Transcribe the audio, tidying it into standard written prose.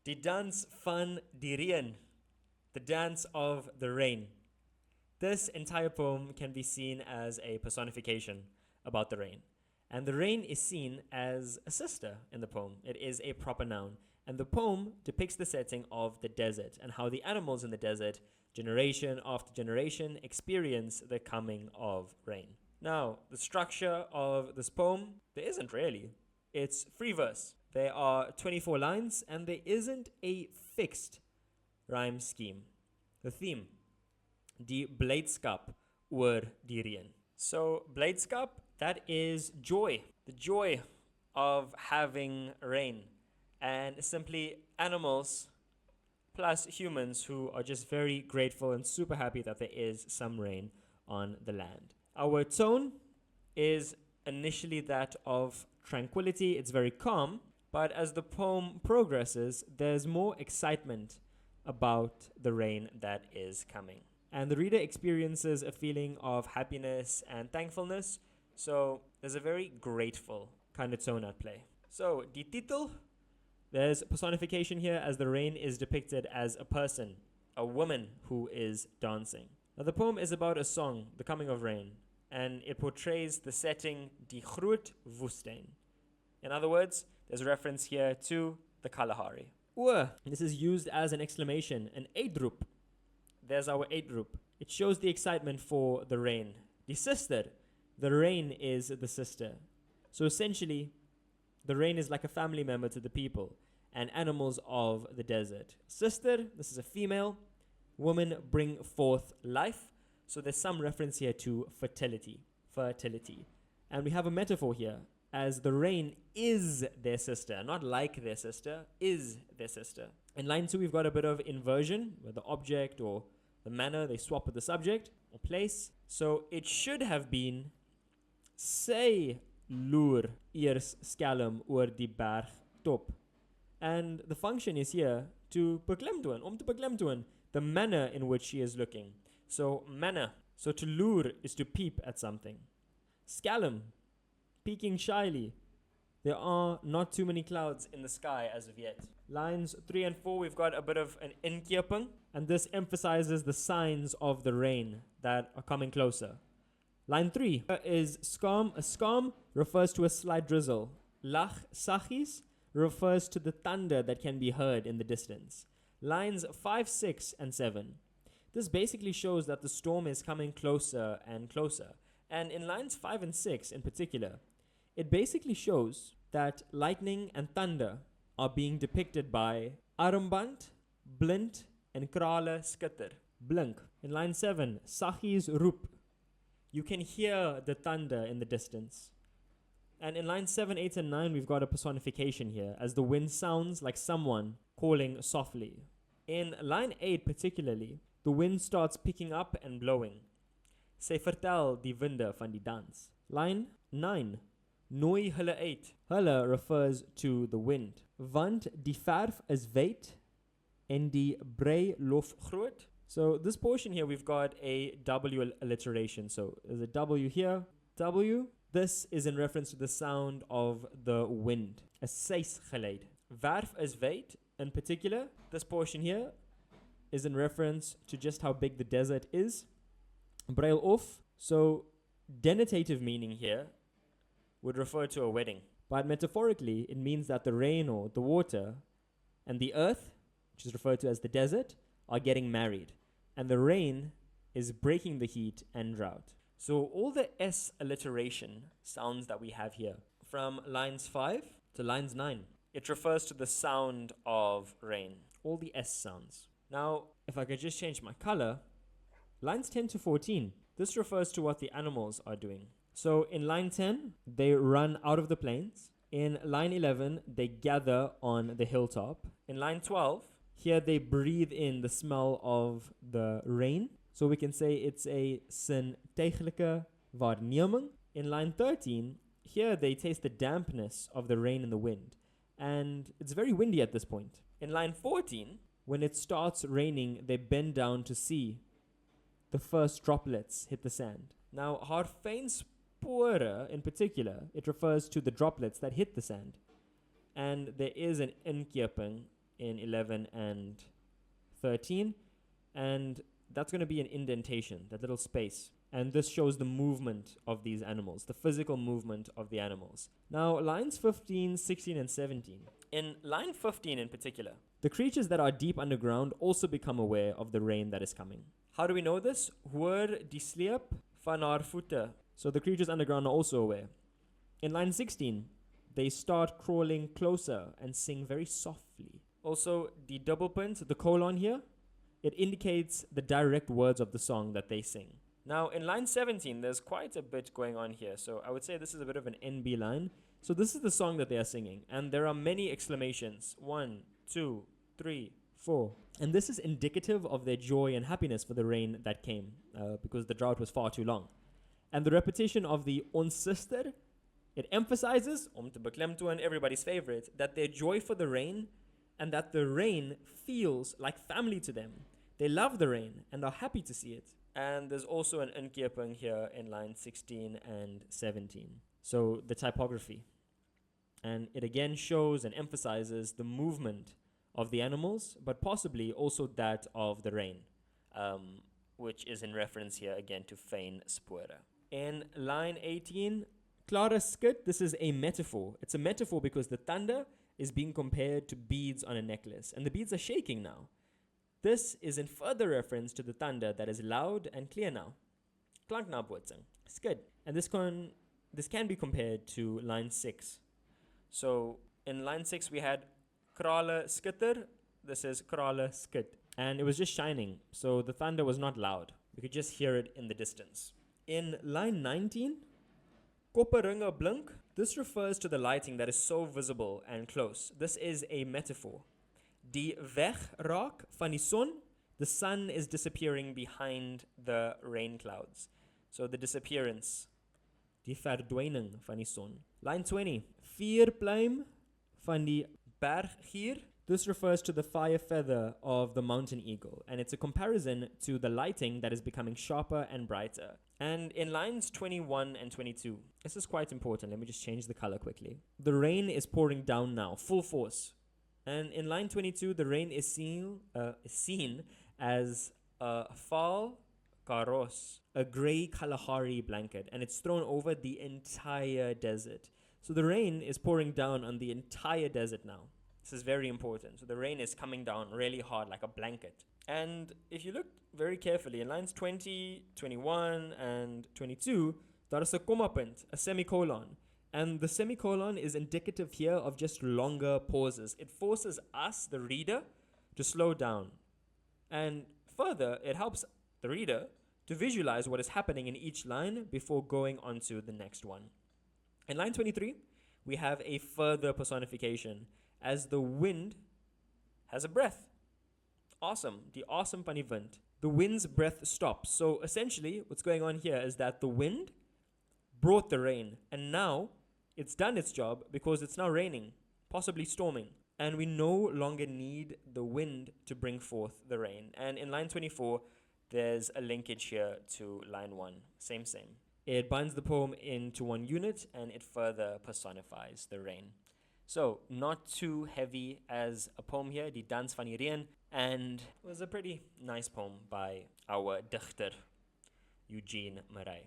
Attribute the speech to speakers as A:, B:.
A: Die dans van die Reen, the dance of the rain. This entire poem can be seen as a personification about the rain. And the rain is seen as a sister in the poem. It is a proper noun. And the poem depicts the setting of the desert and how the animals in the desert, generation after generation, experience the coming of rain. Now, the structure of this poem, there isn't really. It's free verse. There are 24 lines and there isn't a fixed rhyme scheme. The theme, die blijdskap oor die reën. So, blijdskap, that is joy. The joy of having rain. And simply animals plus humans who are just very grateful and super happy that there is some rain on the land. Our tone is initially that of tranquility. It's very calm. But as the poem progresses, there's more excitement about the rain that is coming. And the reader experiences a feeling of happiness and thankfulness. So there's a very grateful kind of tone at play. So, die titel, there's personification here as the rain is depicted as a person, a woman who is dancing. Now the poem is about a song, the coming of rain, and it portrays the setting, die groot woestijn. In other words, there's a reference here to the Kalahari. This is used as an exclamation, an uitroep. There's our uitroep. It shows the excitement for the rain. Die sister, the rain is the sister. So essentially, the rain is like a family member to the people and animals of the desert. Sister, this is a female. Women bring forth life. So there's some reference here to fertility. And we have a metaphor here, as the rain is their sister, not like their sister, is their sister. In line 2, we've got a bit of inversion, where the object or the manner, they swap with the subject or place. So it should have been, sy loer eers skelm oor die berg top. And the function is here to beklemtoon, om te beklemtoon, the manner in which she is looking. So manner, so to lure is to peep at something. Skelm, peeking shyly. There are not too many clouds in the sky as of yet. Lines 3 and 4, we've got a bit of an inkeping, and this emphasizes the signs of the rain that are coming closer. Line 3 is skam. A skam refers to a slight drizzle. Lach saggies refers to the thunder that can be heard in the distance. Lines 5, 6, and 7. This basically shows that the storm is coming closer and closer. And in lines 5 and 6 in particular, it basically shows that lightning and thunder are being depicted by armband, blind, and krale skitter, blink. In line 7, saggies roep. You can hear the thunder in the distance. And in lines 7, 8, and 9, we've got a personification here, as the wind sounds like someone calling softly. In line 8 particularly, the wind starts picking up and blowing. Sy vertel die winde van die dans. Line 9. Nooi hulle uit. Hulle refers to the wind. Want die verf is wyd en die brei lof groot. So this portion here, we've got a W alliteration. So there's a W here. W. This is in reference to the sound of the wind. A seis geluid. Verf is wyd. In particular, this portion here is in reference to just how big the desert is. Brail off. So denotative meaning here would refer to a wedding. But metaphorically, it means that the rain or the water and the earth, which is referred to as the desert, are getting married. And the rain is breaking the heat and drought. So all the S alliteration sounds that we have here, from lines 5 to lines 9, it refers to the sound of rain. All the S sounds. Now, if I could just change my color, lines 10 to 14, this refers to what the animals are doing. So in line 10, they run out of the plains. In line 11, they gather on the hilltop. In line 12, here they breathe in the smell of the rain. So we can say it's a zintuiglike waarneming. In line 13, here they taste the dampness of the rain and the wind. And it's very windy at this point. In line 14, when it starts raining, they bend down to see the first droplets hit the sand. Now, haar fyn spore in particular, it refers to the droplets that hit the sand. And there is an inkeping in 11 and 13. And that's going to be an indentation, that little space. And this shows the movement of these animals, the physical movement of the animals. Now, lines 15, 16, and 17. In line 15 in particular, the creatures that are deep underground also become aware of the rain that is coming. How do we know this? Hoor die sleep van haar voete. So the creatures underground are also aware. In line 16, they start crawling closer and sing very softly. Also, the double punt, the colon here, it indicates the direct words of the song that they sing. Now, in line 17, there's quite a bit going on here. So I would say this is a bit of an NB line. So this is the song that they are singing. And there are many exclamations. 1, 2, 3, 4. And this is indicative of their joy and happiness for the rain that came, because the drought was far too long. And the repetition of the ons sister, it emphasizes, om te beklemtoon, everybody's favorite, that their joy for the rain and that the rain feels like family to them. They love the rain and are happy to see it. And there's also an inkeping here in line 16 and 17. So the typography. And it again shows and emphasizes the movement of the animals, but possibly also that of the rain, which is in reference here again to fyn spore. In line 18, klare skit, this is a metaphor. It's a metaphor because the thunder is being compared to beads on a necklace, and the beads are shaking now. This is in further reference to the thunder that is loud and clear now. Klanknabotsing. Skid. And this can be compared to line 6. So in line 6 we had krale skitter. This is krale skit. And it was just shining, so the thunder was not loud. We could just hear it in the distance. In line 19, kopperinge blink. This refers to the lighting that is so visible and close. This is a metaphor. Die wegraak van die son. The sun is disappearing behind the rain clouds. So the disappearance. Die verdwijning van die son. Line 20. Vuurpluim van die berggier. This refers to the fire feather of the mountain eagle, and it's a comparison to the lighting that is becoming sharper and brighter. And in lines 21 and 22, this is quite important. Let me just change the color quickly. The rain is pouring down now, full force. And in line 22, the rain is seen as a fal karos, a gray Kalahari blanket, and it's thrown over the entire desert. So the rain is pouring down on the entire desert now. This is very important. So the rain is coming down really hard like a blanket. And if you look very carefully, in lines 20, 21, and 22, there is a kommapunt, a semicolon. And the semicolon is indicative here of just longer pauses. It forces us, the reader, to slow down. And further, it helps the reader to visualize what is happening in each line before going on to the next one. In line 23, we have a further personification as the wind has a breath. Awesome. The awesome van die wind. The wind's breath stops. So essentially, what's going on here is that the wind brought the rain, and now it's done its job because it's now raining, possibly storming. And we no longer need the wind to bring forth the rain. And in line 24, there's a linkage here to line 1. Same. It binds the poem into one unit, and it further personifies the rain. So, not too heavy as a poem here, Die Dans van die Reen, and it was a pretty nice poem by our dichter, Eugene Marais.